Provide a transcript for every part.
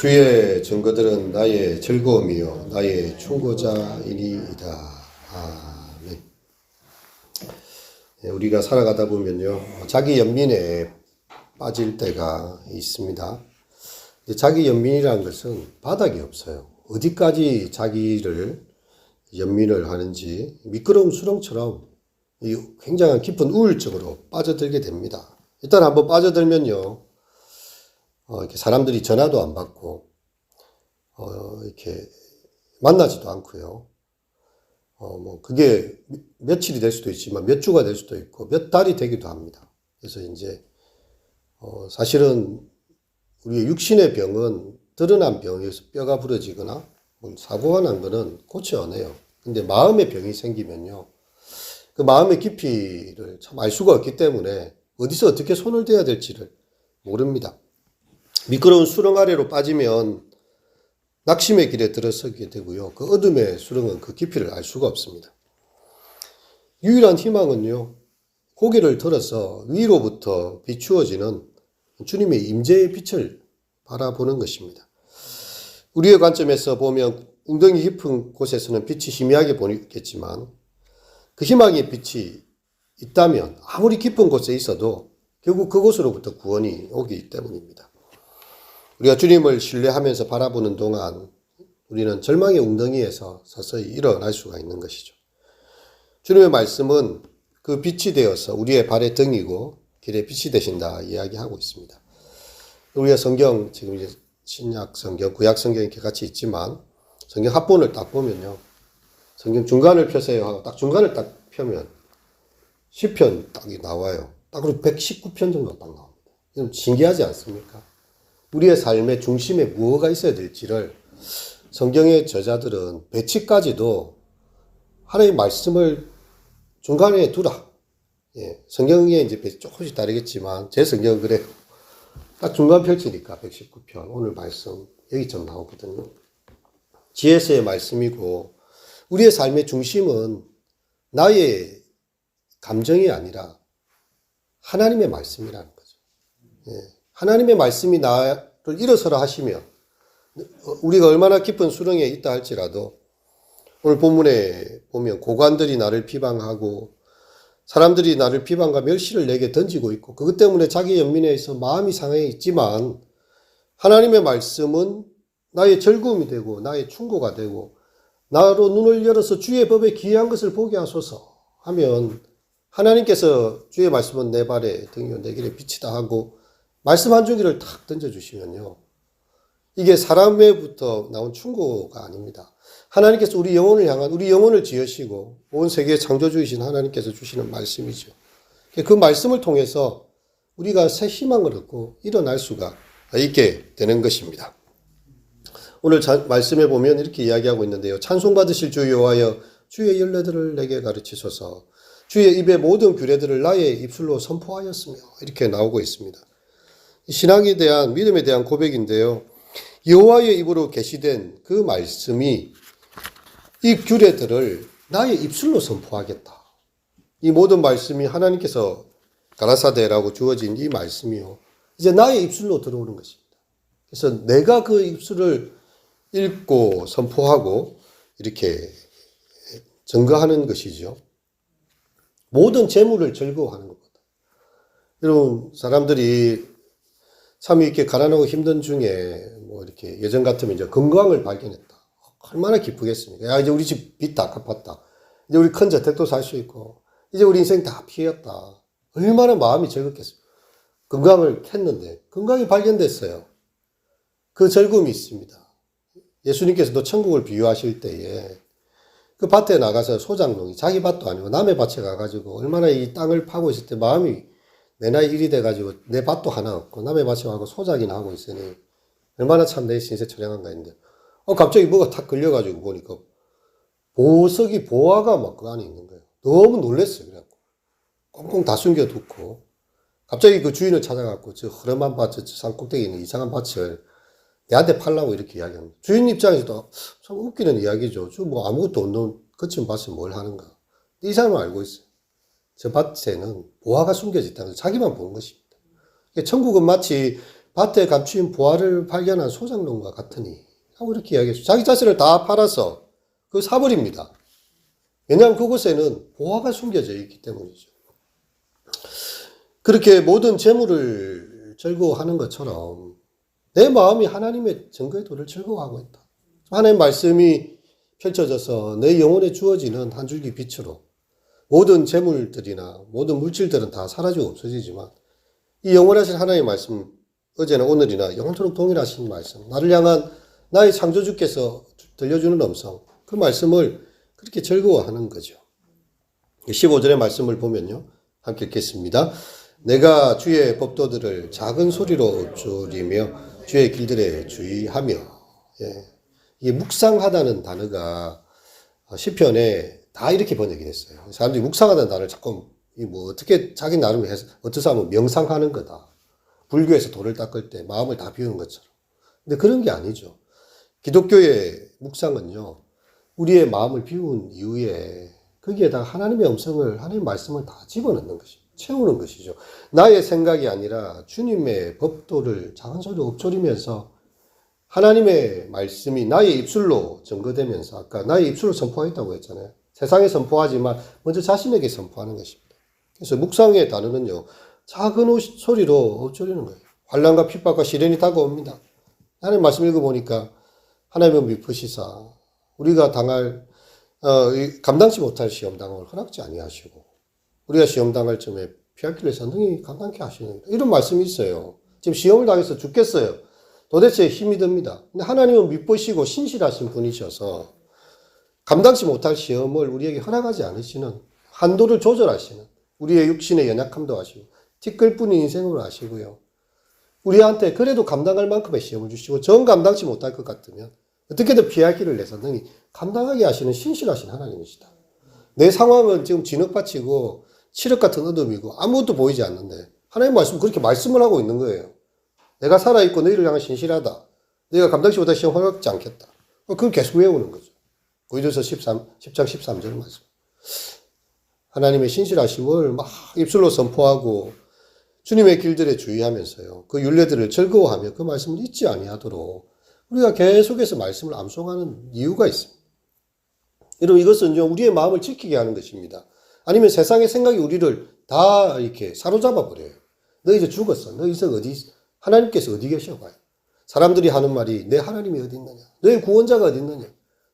주의 증거들은 나의 즐거움이요 나의 충고자이니이다. 아멘. 우리가 살아가다 보면요 자기 연민에 빠질 때가 있습니다. 자기 연민이라는 것은 바닥이 없어요. 어디까지 자기를 연민을 하는지 미끄러운 수렁처럼 굉장한 깊은 우울증으로 빠져들게 됩니다. 일단 한번 빠져들면요 이렇게 사람들이 전화도 안 받고, 이렇게 만나지도 않고요. 그게 며칠이 될 수도 있지만 몇 주가 될 수도 있고 몇 달이 되기도 합니다. 그래서 이제, 사실은 우리의 육신의 병은 드러난 병에서 뼈가 부러지거나 사고가 난 거는 고쳐내요. 근데 마음의 병이 생기면요. 그 마음의 깊이를 참 알 수가 없기 때문에 어디서 어떻게 손을 대야 될지를 모릅니다. 미끄러운 수렁 아래로 빠지면 낙심의 길에 들어서게 되고요. 그 어둠의 수렁은 그 깊이를 알 수가 없습니다. 유일한 희망은요. 고개를 들어서 위로부터 비추어지는 주님의 임재의 빛을 바라보는 것입니다. 우리의 관점에서 보면 웅덩이 깊은 곳에서는 빛이 희미하게 보이겠지만 그 희망의 빛이 있다면 아무리 깊은 곳에 있어도 결국 그곳으로부터 구원이 오기 때문입니다. 우리가 주님을 신뢰하면서 바라보는 동안 우리는 절망의 웅덩이에서 서서히 일어날 수가 있는 것이죠. 주님의 말씀은 그 빛이 되어서 우리의 발의 등이고 길의 빛이 되신다 이야기하고 있습니다. 우리가 성경 지금 이제 신약 성경, 구약 성경 이렇게 같이 있지만 성경 합본을 딱 보면요. 성경 중간을 펴세요 하고 딱 중간을 딱 펴면 시편 딱이 나와요. 딱 그리고 119편 정도 딱 나옵니다. 좀 신기하지 않습니까? 우리의 삶의 중심에 무엇가 있어야 될지를 성경의 저자들은 배치까지도 하나님의 말씀을 중간에 두라. 예, 성경에 이제 조금씩 다르겠지만 제 성경은 그래요. 딱 중간 펼치니까 119편 오늘 말씀 여기쯤 나오거든요. GS의 말씀이고 우리의 삶의 중심은 나의 감정이 아니라 하나님의 말씀이라는 거죠. 예. 하나님의 말씀이 나를 일어서라 하시면 우리가 얼마나 깊은 수렁에 있다 할지라도 오늘 본문에 보면 고관들이 나를 비방하고 사람들이 나를 비방과 멸시를 내게 던지고 있고 그것 때문에 자기 연민에 있어 마음이 상해 있지만 하나님의 말씀은 나의 즐거움이 되고 나의 충고가 되고 나로 눈을 열어서 주의 법에 기이한 것을 보게 하소서 하면 하나님께서 주의 말씀은 내 발에 등이요 내 길에 빛이다 하고 말씀 한 줄기를 탁 던져주시면요. 이게 사람에부터 나온 충고가 아닙니다. 하나님께서 우리 영혼을 향한 우리 영혼을 지으시고 온 세계의 창조주이신 하나님께서 주시는 말씀이죠. 그 말씀을 통해서 우리가 새 희망을 얻고 일어날 수가 있게 되는 것입니다. 오늘 말씀에 보면 이렇게 이야기하고 있는데요. 찬송받으실 주 여호와여 주의 열매들을 내게 가르치소서 주의 입의 모든 규례들을 나의 입술로 선포하였으며 이렇게 나오고 있습니다. 신앙에 대한 믿음에 대한 고백인데요. 여호와의 입으로 계시된 그 말씀이 이 규례들을 나의 입술로 선포하겠다. 이 모든 말씀이 하나님께서 가라사대라고 주어진 이 말씀이요. 이제 나의 입술로 들어오는 것입니다. 그래서 내가 그 입술을 읽고 선포하고 이렇게 증거하는 것이죠. 모든 재물을 즐거워하는 것보다. 여러분 사람들이 참 이렇게 가난하고 힘든 중에 이렇게 예전 같으면 이제 건강을 발견했다. 얼마나 기쁘겠습니까? 야, 이제 우리 집 빚 다 갚았다. 이제 우리 큰 저택도 살 수 있고, 이제 우리 인생 다 피했다. 얼마나 마음이 즐겁겠습니까? 건강을 캤는데, 건강이 발견됐어요. 그 즐거움이 있습니다. 예수님께서도 천국을 비유하실 때에 그 밭에 나가서 소작농이 자기 밭도 아니고 남의 밭에 가가지고 얼마나 이 땅을 파고 있을 때 마음이 내 나이 일이 돼가지고 내 밭도 하나 없고 남의 밭에 가고 소작이나 하고 있으니 얼마나 참 내 신세 처량한가 했는데 갑자기 뭐가 탁 걸려가지고 보니까 보석이 보화가 막 그 안에 있는 거예요. 너무 놀랐어요. 그래갖고 꽁꽁 다 숨겨두고 갑자기 그 주인을 찾아갖고 저 허름한 밭, 저 산꼭대기에 있는 이상한 밭을 내한테 팔라고 이렇게 이야기합니다. 주인 입장에서도 참 웃기는 이야기죠. 저 뭐 아무것도 없는 거친 밭에 뭘 하는가. 이 사람은 알고 있어요. 저 밭에는 보화가 숨겨져 있다는 걸 자기만 본 것입니다. 천국은 마치 밭에 감추인 보화를 발견한 소장농과 같으니 하고 이렇게 이야기했어요. 자기 자신을 다 팔아서 그 사버립니다. 왜냐하면 그곳에는 보화가 숨겨져 있기 때문이죠. 그렇게 모든 재물을 즐거워하는 것처럼 내 마음이 하나님의 증거의 도를 즐거워하고 있다. 하나님의 말씀이 펼쳐져서 내 영혼에 주어지는 한 줄기 빛으로 모든 재물들이나 모든 물질들은 다 사라지고 없어지지만 이 영원하신 하나님의 말씀, 어제나 오늘이나 영원토록 동일하신 말씀, 나를 향한 나의 창조주께서 들려주는 음성, 그 말씀을 그렇게 즐거워하는 거죠. 15절의 말씀을 보면요. 함께 읽겠습니다. 내가 주의 법도들을 작은 소리로 읊조리며 주의 길들에 주의하며. 예. 이게 묵상하다는 단어가 시편에 다 이렇게 번역이 됐어요. 사람들이 묵상하다는 단어를 자꾸 뭐 어떻게 자기 나름 해서 어떻게 하면 명상하는 거다. 불교에서 돌을 닦을 때 마음을 다 비우는 것처럼. 근데 그런 게 아니죠. 기독교의 묵상은요. 우리의 마음을 비운 이후에 거기에다가 하나님의 음성을, 하나님의 말씀을 다 집어넣는 것이죠. 채우는 것이죠. 나의 생각이 아니라 주님의 법도를 작은 소리로 읊조리면서 하나님의 말씀이 나의 입술로 증거되면서 아까 나의 입술로 선포하겠다고 했잖아요. 세상에 선포하지만 먼저 자신에게 선포하는 것입니다. 그래서 묵상의 단어는요. 작은 소리로 읊조리는 거예요. 환난과 핍박과 시련이 다가옵니다. 하나님 말씀 읽어보니까 하나님은 미쁘시사 우리가 당할 감당치 못할 시험당을 허락지 아니하시고 우리가 시험당할 점에 피할 길을 선능히 감당케 하시는 이런 말씀이 있어요. 지금 시험을 당해서 죽겠어요. 도대체 힘이 듭니다. 근데 하나님은 미쁘시고 신실하신 분이셔서 감당치 못할 시험을 우리에게 허락하지 않으시는 한도를 조절하시는 우리의 육신의 연약함도 아시고 티끌뿐인 인생으로 아시고요. 우리한테 그래도 감당할 만큼의 시험을 주시고 정 감당치 못할 것 같으면 어떻게든 피할 길을 내서 능히 감당하게 하시는 신실하신 하나님이시다. 내 상황은 지금 진흙밭이고 칠흑 같은 어둠이고 아무것도 보이지 않는데 하나님 말씀 그렇게 말씀을 하고 있는 거예요. 내가 살아있고 너희를 향해 신실하다. 너희가 감당치 못할 시험 허락지 않겠다. 그걸 계속 외우는 거죠. 고린도서 10장 13절 말씀. 하나님의 신실하심을 막 입술로 선포하고 주님의 길들에 주의하면서요. 그 율례들을 즐거워하며 그 말씀을 잊지 아니하도록 우리가 계속해서 말씀을 암송하는 이유가 있습니다. 여러분 이것은 우리의 마음을 지키게 하는 것입니다. 아니면 세상의 생각이 우리를 다 이렇게 사로잡아 버려요. 너 이제 죽었어. 너 이제 하나님께서 어디 계셔 봐요. 사람들이 하는 말이 내 하나님이 어디 있느냐. 너의 구원자가 어디 있느냐.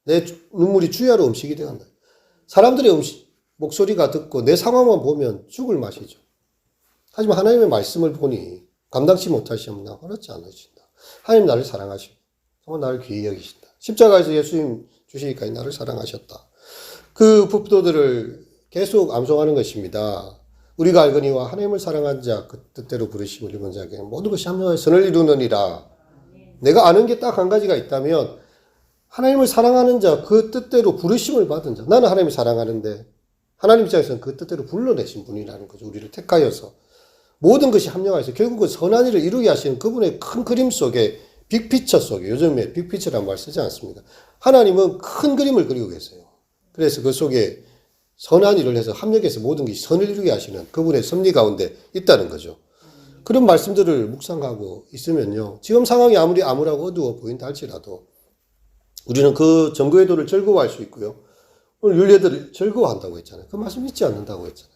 내 눈물이 주야로 음식이 되었다. 사람들의 목소리가 듣고 내 상황만 보면 죽을 맛이죠. 하지만 하나님의 말씀을 보니 감당치 못할 시험은 나 허락지 않으신다. 하나님 나를 사랑하시고 정말 나를 귀히 여기신다. 십자가에서 예수님 주시기까지 나를 사랑하셨다. 그 법도들을 계속 암송하는 것입니다. 우리가 알거니와 하나님을 사랑한 자 그 뜻대로 부르심을 입은 자에게 모든 것이 합력하여 선을 이루느니라. 내가 아는 게 딱 한 가지가 있다면 하나님을 사랑하는 자 그 뜻대로 부르심을 받은 자. 나는 하나님을 사랑하는데 하나님 입장에서는 그 뜻대로 불러내신 분이라는 거죠. 우리를 택하여서 모든 것이 합력하여서 결국은 선한 일을 이루게 하시는 그분의 큰 그림 속에 빅피처 속에 요즘에 빅피처라는 말 쓰지 않습니까? 하나님은 큰 그림을 그리고 계세요. 그래서 그 속에 선한 일을 해서 합력해서 모든 것이 선을 이루게 하시는 그분의 섭리 가운데 있다는 거죠. 그런 말씀들을 묵상하고 있으면요. 지금 상황이 아무리 암울하고 어두워 보인다 할지라도 우리는 그 점거의 도를 즐거워할 수 있고요. 오늘 율례들을 즐거워한다고 했잖아요. 그 말씀 잊지 않는다고 했잖아요.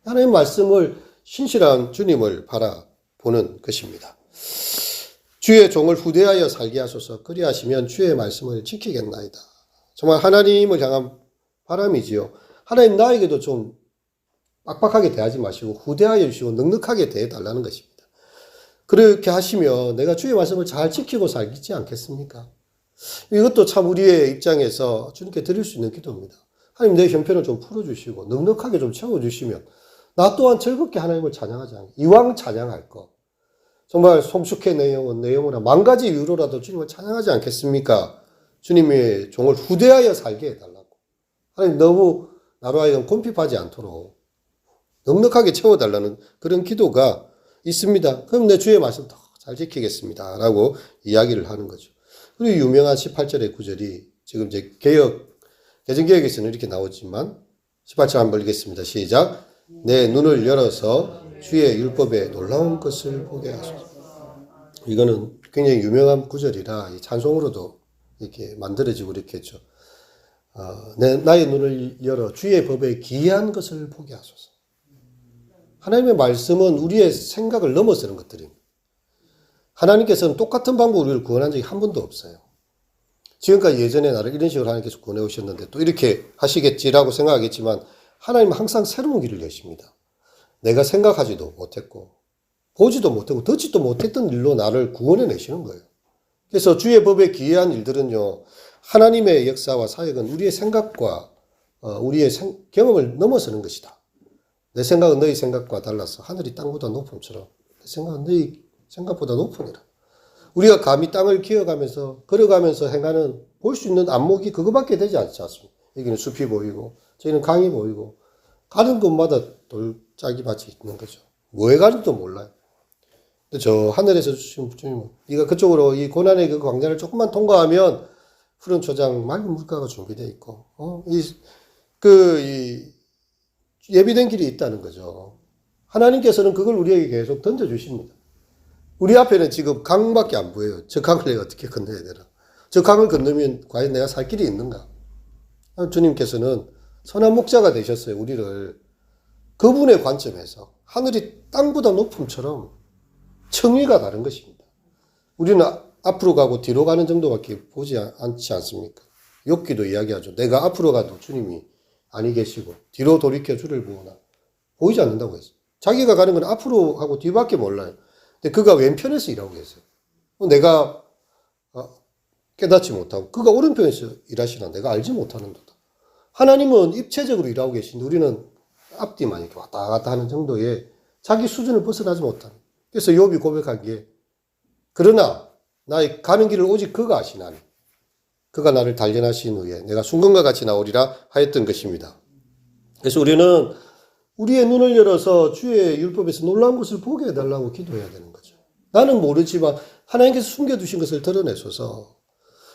하나님의 말씀을 신실한 주님을 바라보는 것입니다. 주의 종을 후대하여 살게 하소서. 그리하시면 주의 말씀을 지키겠나이다. 정말 하나님을 향한 바람이지요. 하나님 나에게도 좀 빡빡하게 대하지 마시고 후대하여 주시고 넉넉하게 대해달라는 것입니다. 그렇게 하시면 내가 주의 말씀을 잘 지키고 살지 않겠습니까? 이것도 참 우리의 입장에서 주님께 드릴 수 있는 기도입니다. 하나님 내 형편을 좀 풀어주시고 넉넉하게 좀 채워주시면 나 또한 즐겁게 하나님을 찬양하지 않게 이왕 찬양할 거 정말 성숙해 내 영혼아 만가지 이유로라도 주님을 찬양하지 않겠습니까? 주님의 종을 후대하여 살게 해달라고. 하나님 너무 나로 하여금 곰핍하지 않도록 넉넉하게 채워달라는 그런 기도가 있습니다. 그럼 내 주의 말씀 더 잘 지키겠습니다. 라고 이야기를 하는 거죠. 그리고 유명한 18절의 구절이 지금 이제 개정개혁에서는 이렇게 나오지만 18절 한번 읽겠습니다. 시작. 내 눈을 열어서 주의 율법에 놀라운 것을 보게 하소서. 이거는 굉장히 유명한 구절이라 이 찬송으로도 이렇게 만들어지고 이렇겠죠. 나의 눈을 열어 주의 법에 기이한 것을 보게 하소서. 하나님의 말씀은 우리의 생각을 넘어서는 것들입니다. 하나님께서는 똑같은 방법으로 우리를 구원한 적이 한 번도 없어요. 지금까지 예전에 나를 이런 식으로 하나님께서 구원해 오셨는데 또 이렇게 하시겠지라고 생각하겠지만 하나님은 항상 새로운 길을 여십니다. 내가 생각하지도 못했고 보지도 못했고 듣지도 못했던 일로 나를 구원해 내시는 거예요. 그래서 주의 법에 기이한 일들은요, 하나님의 역사와 사역은 우리의 생각과 우리의 경험을 넘어서는 것이다. 내 생각은 너희 생각과 달라서 하늘이 땅보다 높음처럼 내 생각은 너희 생각보다 높으니라. 우리가 감히 땅을 기어가면서 걸어가면서 행하는 볼 수 있는 안목이 그거밖에 되지 않지 않습니까? 여기는 숲이 보이고 저기는 강이 보이고 가는 곳마다 돌짝이밭이 있는 거죠. 뭐에 가는지도 몰라요. 근데 저 하늘에서 주신 주님은 네가 그쪽으로 이 고난의 그 광야를 조금만 통과하면 푸른 초장 맑은 물가가 준비되어 있고 예비된 길이 있다는 거죠. 하나님께서는 그걸 우리에게 계속 던져주십니다. 우리 앞에는 지금 강밖에 안 보여요. 저 강을 내가 어떻게 건너야 되나. 저 강을 건너면 과연 내가 살 길이 있는가. 주님께서는 선한 목자가 되셨어요. 우리를 그분의 관점에서 하늘이 땅보다 높음처럼 청위가 다른 것입니다. 우리는 앞으로 가고 뒤로 가는 정도밖에 보지 않지 않습니까? 욥기도 이야기하죠. 내가 앞으로 가도 주님이 아니 계시고 뒤로 돌이켜 주를 보거나 보이지 않는다고 했어요. 자기가 가는 건 앞으로 하고 뒤밖에 몰라요. 근데 그가 왼편에서 일하고 계세요. 내가 깨닫지 못하고 그가 오른편에서 일하시나 내가 알지 못하는도다. 하나님은 입체적으로 일하고 계신데 우리는 앞뒤만 이렇게 왔다 갔다 하는 정도의 자기 수준을 벗어나지 못하는. 그래서 욥이 고백한 게 그러나 나의 가는 길을 오직 그가 아시나니 그가 나를 단련하신 후에 내가 순금과 같이 나오리라 하였던 것입니다. 그래서 우리는 우리의 눈을 열어서 주의 율법에서 놀라운 것을 보게 해달라고 기도해야 되는 거죠. 나는 모르지만 하나님께서 숨겨두신 것을 드러내소서.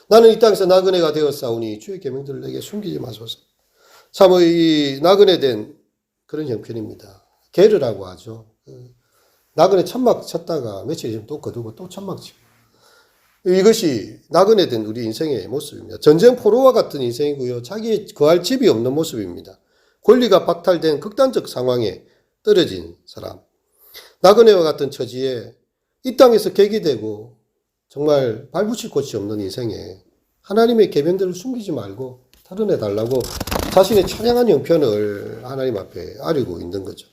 나는 이 땅에서 나그네가 되었사오니 주의 계명들을 내게 숨기지 마소서. 참 이 나그네 된 그런 형편입니다. 게르라고 하죠. 나그네 천막 쳤다가 며칠 있으면 또 거두고 또 천막 치고. 이것이 나그네 된 우리 인생의 모습입니다. 전쟁 포로와 같은 인생이고요. 자기 거할 집이 없는 모습입니다. 권리가 박탈된 극단적 상황에 떨어진 사람. 나그네와 같은 처지에 이 땅에서 객이되고 정말 발붙일 곳이 없는 인생에 하나님의 계명들을 숨기지 말고 드러내달라고 자신의 처량한 형편을 하나님 앞에 아뢰고 있는 거죠.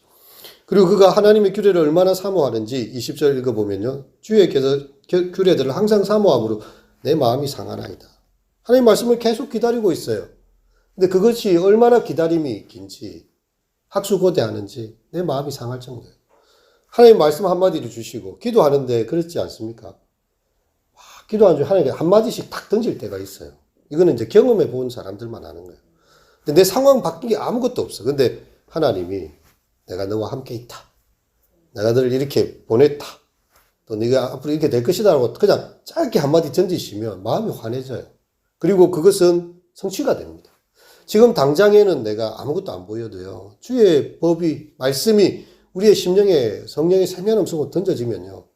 그리고 그가 하나님의 규례를 얼마나 사모하는지 20절 읽어보면요. 주의 규례들을 항상 사모함으로 내 마음이 상하나이다. 하나님 말씀을 계속 기다리고 있어요. 근데 그것이 얼마나 기다림이 긴지 학수고대하는지 내 마음이 상할 정도예요. 하나님 말씀 한마디를 주시고 기도하는데 그렇지 않습니까? 기도하는 중에 하나님께 한마디씩 탁 던질 때가 있어요. 이거는 이제 경험해 본 사람들만 아는 거예요. 근데 내 상황 바뀐 게 아무것도 없어. 근데 하나님이 내가 너와 함께 있다. 내가 너를 이렇게 보냈다. 또 네가 앞으로 이렇게 될 것이다 라고 그냥 짧게 한마디 던지시면 마음이 환해져요. 그리고 그것은 성취가 됩니다. 지금 당장에는 내가 아무것도 안 보여도요. 주의 법이, 말씀이 우리의 심령에 성령의 세면음 속으로 던져지면요.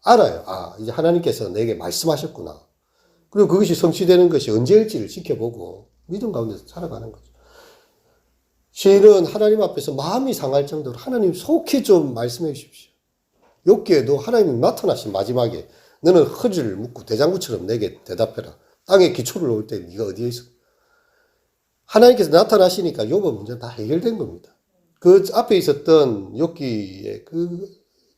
알아요. 이제 하나님께서 내게 말씀하셨구나. 그리고 그것이 성취되는 것이 언제일지를 지켜보고 믿음 가운데서 살아가는 거죠. 시인은 하나님 앞에서 마음이 상할 정도로 하나님 속히 좀 말씀해 주십시오. 욥기에도 하나님이 나타나신 마지막에 너는 허리를 묶고 대장구처럼 내게 대답해라. 땅에 기초를 놓을 때 네가 어디에 있어? 하나님께서 나타나시니까 욥의 문제는 다 해결된 겁니다. 그 앞에 있었던 욥기의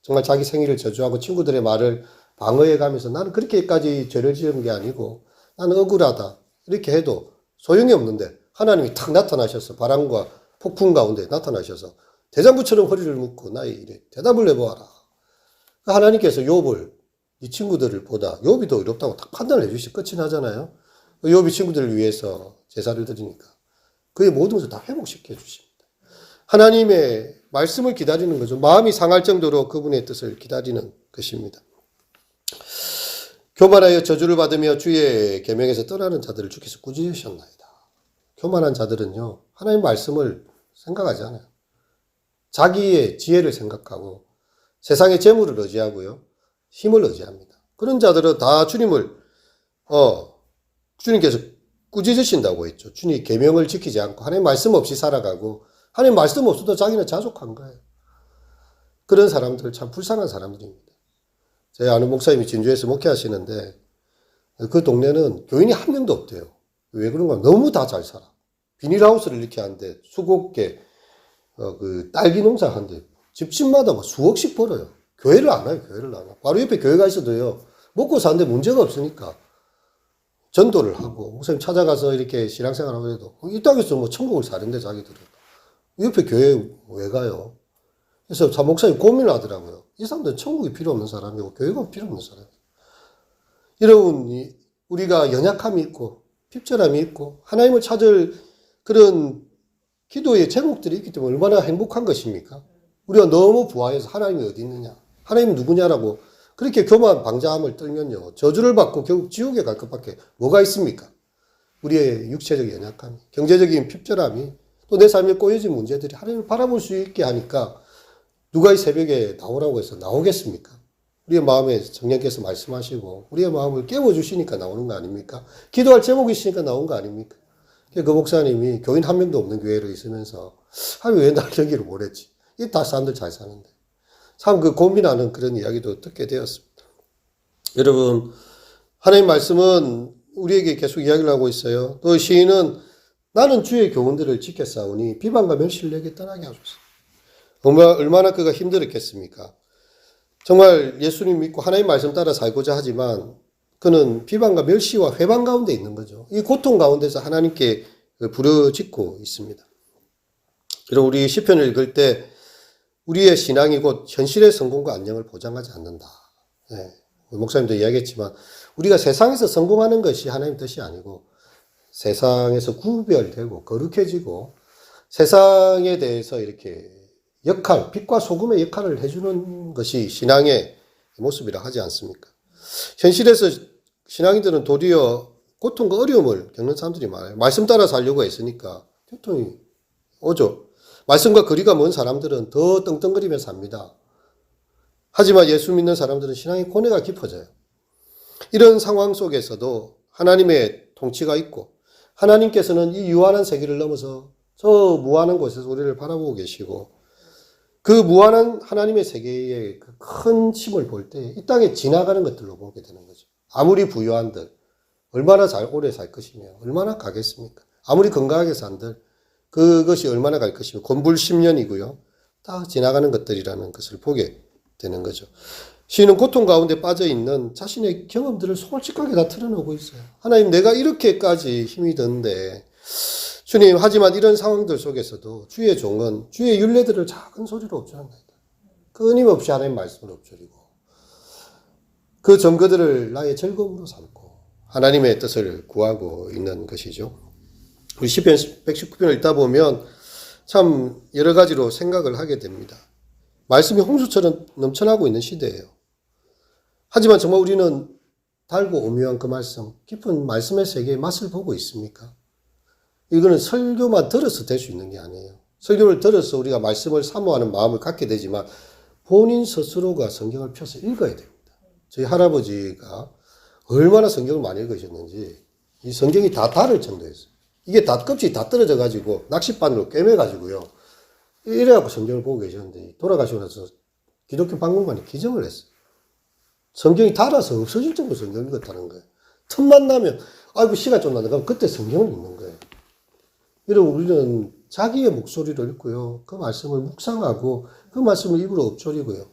정말 자기 생일을 저주하고 친구들의 말을 방어해 가면서 나는 그렇게까지 죄를 지은 게 아니고 나는 억울하다. 이렇게 해도 소용이 없는데 하나님이 탁 나타나셔서 바람과 폭풍 가운데 나타나셔서 대장부처럼 허리를 묶고 나의 일에 대답을 해보아라. 하나님께서 욥을 이 친구들을 보다 욥이 더 어렵다고 딱 판단을 해주시 끝이 나잖아요. 욥이 친구들을 위해서 제사를 드리니까 그의 모든 것을 다 회복시켜 주십니다. 하나님의 말씀을 기다리는 거죠. 마음이 상할 정도로 그분의 뜻을 기다리는 것입니다. 교만하여 저주를 받으며 주의 계명에서 떠나는 자들을 주께서 꾸짖으셨나이다. 교만한 자들은요. 하나님 말씀을 생각하지 않아요. 자기의 지혜를 생각하고 세상의 재물을 의지하고요. 힘을 의지합니다. 그런 자들은 다 주님께서 꾸짖으신다고 했죠. 주님 계명을 지키지 않고 하나님 말씀 없이 살아가고 하나님 말씀 없어도 자기는 자족한 거예요. 그런 사람들 참 불쌍한 사람들입니다. 제 아는 목사님이 진주에서 목회하시는데 그 동네는 교인이 한 명도 없대요. 왜 그런가? 너무 다 잘 살아. 비닐하우스를 이렇게 하는데 수곡계 그 딸기 농사 하는데 집집마다 막 수억씩 벌어요. 교회를 안 와요. 교회를 안 와. 바로 옆에 교회가 있어도요. 먹고 사는데 문제가 없으니까 전도를 하고 목사님 찾아가서 이렇게 신앙생활하고 해도 이 땅에서 뭐 천국을 사는데 자기들은 옆에 교회 왜 가요? 그래서 참 목사님 고민을 하더라고요. 이 사람들은 천국이 필요 없는 사람이고 교회가 필요 없는 사람이에요. 여러분 우리가 연약함이 있고 핍절함이 있고 하나님을 찾을 그런 기도의 제목들이 있기 때문에 얼마나 행복한 것입니까? 우리가 너무 부하해서 하나님이 어디 있느냐? 하나님은 누구냐라고 그렇게 교만 방자함을 떨면요. 저주를 받고 결국 지옥에 갈 것밖에 뭐가 있습니까? 우리의 육체적 연약함, 경제적인 핍절함이 또 내 삶에 꼬여진 문제들이 하나님을 바라볼 수 있게 하니까 누가 이 새벽에 나오라고 해서 나오겠습니까? 우리의 마음에 성령께서 말씀하시고 우리의 마음을 깨워주시니까 나오는 거 아닙니까? 기도할 제목이 있으니까 나온 거 아닙니까? 그 목사님이 교인 한 명도 없는 교회로 있으면서 왜 날 여기로 보냈지? 이 다 사람들 잘 사는데. 참 그 고민하는 그런 이야기도 듣게 되었습니다. 여러분, 하나님 말씀은 우리에게 계속 이야기를 하고 있어요. 또 시인은 나는 주의 교훈들을 지켰사오니 비방과 멸시를 내게 떠나게 하소서. 얼마나 그가 힘들었겠습니까? 정말 예수님 믿고 하나님 말씀 따라 살고자 하지만 그는 비방과 멸시와 회방 가운데 있는 거죠. 이 고통 가운데서 하나님께 부르짖고 있습니다. 그리고 우리 시편을 읽을 때 우리의 신앙이 곧 현실의 성공과 안녕을 보장하지 않는다. 네. 목사님도 이야기했지만 우리가 세상에서 성공하는 것이 하나님 뜻이 아니고 세상에서 구별되고 거룩해지고 세상에 대해서 이렇게 빛과 소금의 역할을 해주는 것이 신앙의 모습이라 하지 않습니까? 현실에서 신앙인들은 도리어 고통과 어려움을 겪는 사람들이 많아요. 말씀 따라 살려고 했으니까 고통이 오죠. 말씀과 거리가 먼 사람들은 더 떵떵거리며 삽니다. 하지만 예수 믿는 사람들은 신앙의 고뇌가 깊어져요. 이런 상황 속에서도 하나님의 통치가 있고 하나님께서는 이 유한한 세계를 넘어서 저 무한한 곳에서 우리를 바라보고 계시고 그 무한한 하나님의 세계의 그 큰 힘을 볼 때 이 땅에 지나가는 것들로 보게 되는 거죠. 아무리 부유한들 얼마나 오래 살 것이며 얼마나 가겠습니까? 아무리 건강하게 산들 그것이 얼마나 갈 것이며 곤불 10년이고요. 다 지나가는 것들이라는 것을 보게 되는 거죠. 시인은 고통 가운데 빠져있는 자신의 경험들을 솔직하게 다 털어놓고 있어요. 하나님 내가 이렇게까지 힘이 드는데 주님 하지만 이런 상황들 속에서도 주의 종은 주의 율례들을 작은 소리로 엎조린다. 끊임없이 하나님 말씀을 엎조리고 그 증거들을 나의 즐거움으로 삼고 하나님의 뜻을 구하고 있는 것이죠. 우리 시편 119편을 읽다 보면 참 여러 가지로 생각을 하게 됩니다. 말씀이 홍수처럼 넘쳐나고 있는 시대예요. 하지만 정말 우리는 달고 오묘한 그 말씀, 깊은 말씀의 세계의 맛을 보고 있습니까? 이거는 설교만 들어서 될 수 있는 게 아니에요. 설교를 들어서 우리가 말씀을 사모하는 마음을 갖게 되지만 본인 스스로가 성경을 펴서 읽어야 됩니다. 저희 할아버지가 얼마나 성경을 많이 읽으셨는지 이 성경이 다 다를 정도였어요. 이게 다 껍질이 다 떨어져 가지고 낚싯바늘로 꿰매 가지고요. 이래갖고 성경을 보고 계셨는데 돌아가시고 나서 기독교 박물관에 기증을 했어요. 성경이 닳아서 없어질 정도로 성경을 읽었다는 거예요. 틈만 나면 아이고 시간 좀 나는가 그때 성경을 읽는 거예요. 여러분 우리는 자기의 목소리를 읽고요. 그 말씀을 묵상하고 그 말씀을 입으로 엎조리고요.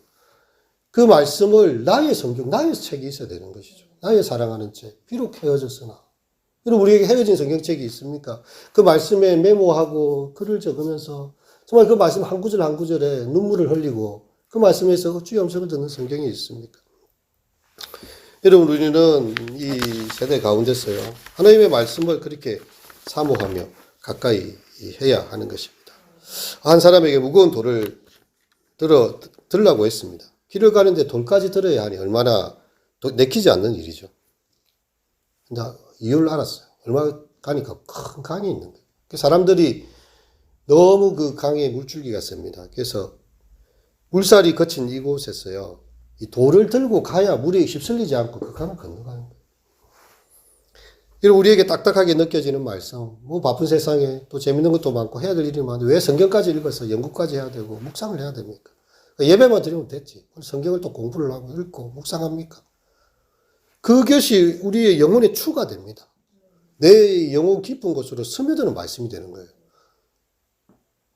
그 말씀을 나의 성경, 나의 책이 있어야 되는 것이죠. 나의 사랑하는 책. 비록 헤어졌으나. 여러분 우리에게 헤어진 성경책이 있습니까? 그 말씀에 메모하고 글을 적으면서 정말 그 말씀 한 구절 한 구절에 눈물을 흘리고 그 말씀에서 주의 음성을 듣는 성경이 있습니까? 여러분 우리는 이 세대 가운데서요. 하나님의 말씀을 그렇게 사모하며 가까이 해야 하는 것입니다. 한 사람에게 무거운 돌을 들라고 했습니다. 길을 가는데 돌까지 들어야 하니 얼마나 내키지 않는 일이죠. 근데 이유를 알았어요. 얼마 가니까 큰 강이 있는 거예요. 사람들이 너무 그 강에 물줄기가 셉니다. 그래서 물살이 거친 이곳에서요. 이 돌을 들고 가야 물에 휩쓸리지 않고 그 강을 건너가는 거예요. 이런 우리에게 딱딱하게 느껴지는 말씀, 뭐 바쁜 세상에 또 재밌는 것도 많고 해야 될 일이 많은데 왜 성경까지 읽어서 연구까지 해야 되고 묵상을 해야 됩니까? 예배만 드리면 됐지. 성경을 또 공부를 하고 읽고 묵상합니까? 그것이 우리의 영혼의 추가 됩니다. 내 영혼 깊은 곳으로 스며드는 말씀이 되는 거예요.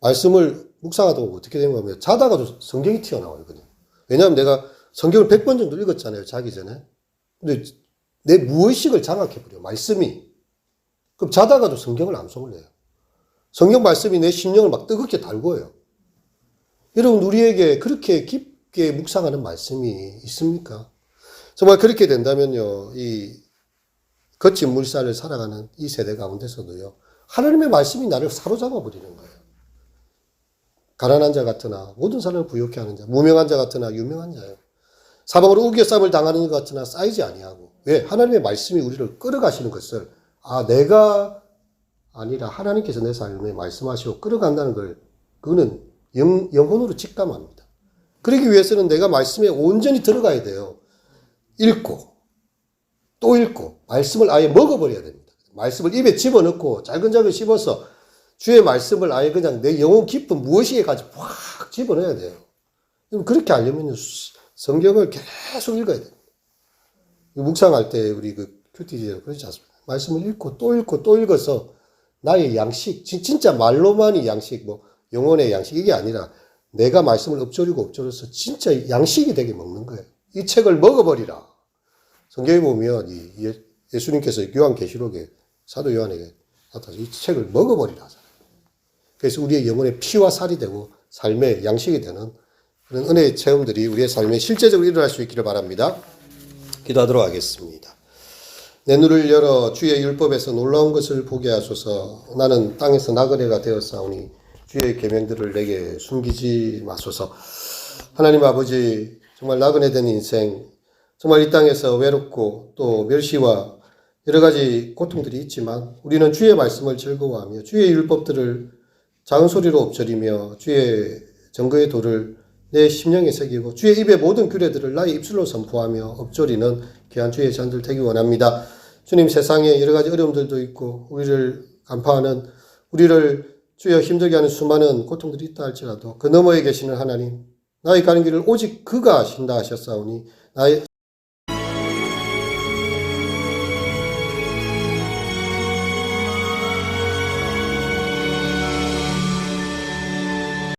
말씀을 묵상하다 보면 어떻게 되는 거냐면 자다가도 성경이 튀어나오거든요. 왜냐하면 내가 성경을 100번 정도 읽었잖아요. 자기 전에. 근데 내 무의식을 장악해버려요. 말씀이. 그럼 자다가도 성경을 암송을 해요. 성경 말씀이 내 심령을 막 뜨겁게 달궈요. 여러분 우리에게 그렇게 깊게 묵상하는 말씀이 있습니까? 정말 그렇게 된다면요. 이 거친 물살을 살아가는 이 세대 가운데서도요. 하나님의 말씀이 나를 사로잡아 버리는 거예요. 가난한 자 같으나 모든 사람을 부욕해 하는 자, 무명한 자 같으나 유명한 자예요. 사방으로 우겨쌈을 당하는 것 같으나 쌓이지 아니하고. 왜? 하나님의 말씀이 우리를 끌어가시는 것을 내가 아니라 하나님께서 내 삶에 말씀하시고 끌어간다는 걸 그거는 영혼으로 직감합니다. 그러기 위해서는 내가 말씀에 온전히 들어가야 돼요. 읽고 또 읽고 말씀을 아예 먹어버려야 됩니다. 말씀을 입에 집어넣고 잘근잘근 씹어서 주의 말씀을 아예 그냥 내 영혼 깊은 무엇이에까지 확 집어넣어야 돼요. 그렇게 하려면 성경을 계속 읽어야 돼요. 묵상할 때 우리 그 큐티지에 그러지 않습니까? 말씀을 읽고 또 읽어서 나의 양식, 진짜 말로만이 양식, 뭐 영혼의 양식 이게 아니라 내가 말씀을 엎조려서 진짜 양식이 되게 먹는 거예요. 이 책을 먹어버리라. 성경에 보면 예수님께서 요한계시록에 사도 요한에게 나타나서 이 책을 먹어버리라 하잖아요. 그래서 우리의 영혼의 피와 살이 되고 삶의 양식이 되는 그런 은혜의 체험들이 우리의 삶에 실제적으로 일어날 수 있기를 바랍니다. 기도하도록 하겠습니다. 내 눈을 열어 주의 율법에서 놀라운 것을 보게 하소서. 나는 땅에서 나그네가 되었사오니 주의 계명들을 내게 숨기지 마소서. 하나님 아버지, 정말 나그네 된 인생, 정말 이 땅에서 외롭고 또 멸시와 여러 가지 고통들이 있지만 우리는 주의 말씀을 즐거워하며 주의 율법들을 작은 소리로 엎드리며 주의 정거의 도를 내 심령에 새기고 주의 입의 모든 규례들을 나의 입술로 선포하며 엎조리는 귀한 주의 자녀들 되기 원합니다. 주님, 세상에 여러 가지 어려움들도 있고 우리를 간파하는, 우리를 주여 힘들게 하는 수많은 고통들이 있다 할지라도 그 너머에 계시는 하나님, 나의 가는 길을 오직 그가 하신다 하셨사오니 나의